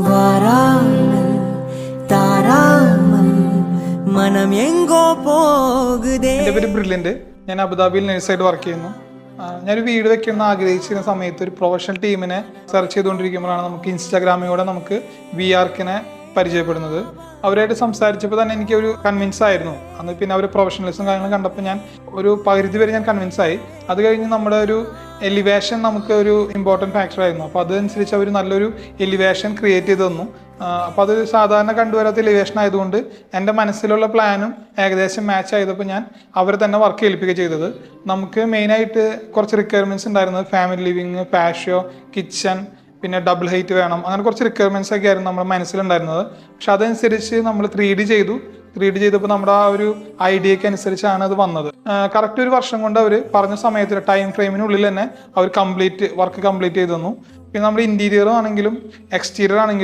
വരാനൽ താരാമൽ മനം എങ്കോ പോകുതേ. എൻ്റെ പേര് ബ്രില്യൻ്റ്. ഞാൻ അബുദാബിയിൽ നഴ്സായിട്ട് വർക്ക് ചെയ്യുന്നു. ഞാനൊരു വീട് വെക്കണം ആഗ്രഹിച്ചിരുന്ന സമയത്ത് ഒരു പ്രൊഫഷണൽ ടീമിനെ സെർച്ച് ചെയ്തുകൊണ്ടിരിക്കുമ്പോഴാണ് നമുക്ക് ഇൻസ്റ്റാഗ്രാമിലൂടെ നമുക്ക് വിആർക്കിനെ പരിചയപ്പെടുന്നത്. അവരായിട്ട് സംസാരിച്ചപ്പോൾ തന്നെ എനിക്കൊരു കൺവിൻസ് ആയിരുന്നു. അന്ന് പിന്നെ അവർ പ്രൊഫഷണലിസം കാര്യങ്ങൾ കണ്ടപ്പോൾ ഞാൻ ഒരു പകുതി വരെ ഞാൻ കൺവിൻസ് ആയി. അത് കഴിഞ്ഞ് നമ്മുടെ ഒരു എലിവേഷൻ നമുക്ക് ഒരു ഇമ്പോർട്ടൻറ്റ് ഫാക്ടർ ആയിരുന്നു. അപ്പോൾ അതനുസരിച്ച് അവർ നല്ലൊരു എലിവേഷൻ ക്രിയേറ്റ് ചെയ്ത് തന്നു. അപ്പോൾ അത് സാധാരണ കണ്ടുവരാത്ത എലിവേഷൻ ആയതുകൊണ്ട് എൻ്റെ മനസ്സിലുള്ള പ്ലാനും ഏകദേശം മാച്ച് ആയതപ്പോൾ ഞാൻ അവരെ തന്നെ വർക്ക് ഏൽപ്പിക്കുക ചെയ്തത്. നമുക്ക് മെയിനായിട്ട് കുറച്ച് റിക്വയർമെൻറ്റ്സ് ഉണ്ടായിരുന്നത് ഫാമിലി ലിവിങ്, പാഷ്യോ, കിച്ചൺ, പിന്നെ ഡബിൾ ഹൈറ്റ് വേണം, അങ്ങനെ കുറച്ച് റിക്വയർമെൻറ്റ്സ് ഒക്കെ ആയിരുന്നു നമ്മുടെ മനസ്സിലുണ്ടായിരുന്നത്. പക്ഷെ അതനുസരിച്ച് നമ്മൾ 3D ചെയ്തു. 3D ചെയ്തപ്പോൾ നമ്മുടെ ആ ഒരു ഐഡിയക്ക് അനുസരിച്ചാണ് അത് വന്നത്. കറക്റ്റ് ഒരു വർഷം കൊണ്ട് അവർ പറഞ്ഞ സമയത്ത് ടൈം ഫ്രെയിമിനുള്ളിൽ തന്നെ അവർ വർക്ക് കംപ്ലീറ്റ് ചെയ്ത് തന്നു. പിന്നെ നമ്മുടെ ഇൻറ്റീരിയർ ആണെങ്കിലും എക്സ്റ്റീരിയർ ആണെങ്കിലും